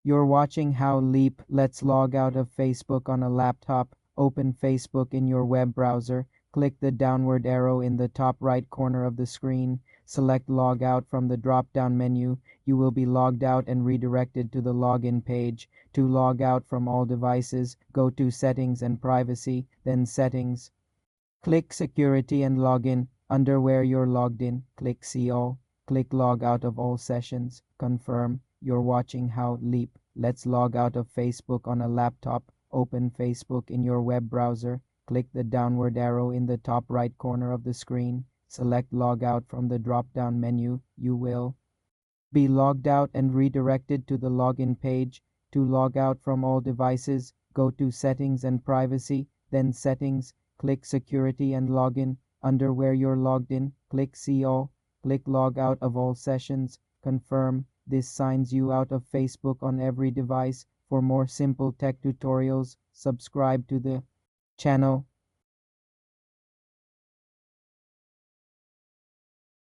You're watching How Leap. Let's log out of Facebook on a laptop. Open Facebook in your web browser. Click the downward arrow in the top right corner of the screen. Select Log Out from the drop-down menu. You will be logged out and redirected to the login page. To log out from all devices, go to Settings and Privacy, then Settings. Click Security and Login. Under where you're logged in, click See All. Click Log Out of all sessions. Confirm. You're watching How Leap. Let's log out of Facebook on a laptop. Open Facebook in your web browser. Click the downward arrow in the top right corner of the screen. Select Log Out from the drop-down menu. You will be logged out and redirected to the login page. To log out from all devices, go to Settings and Privacy, then Settings, click Security and Login. Under where you're logged in, click See All, click Log Out of all sessions, confirm. This signs you out of Facebook on every device. For more simple tech tutorials, subscribe to the channel.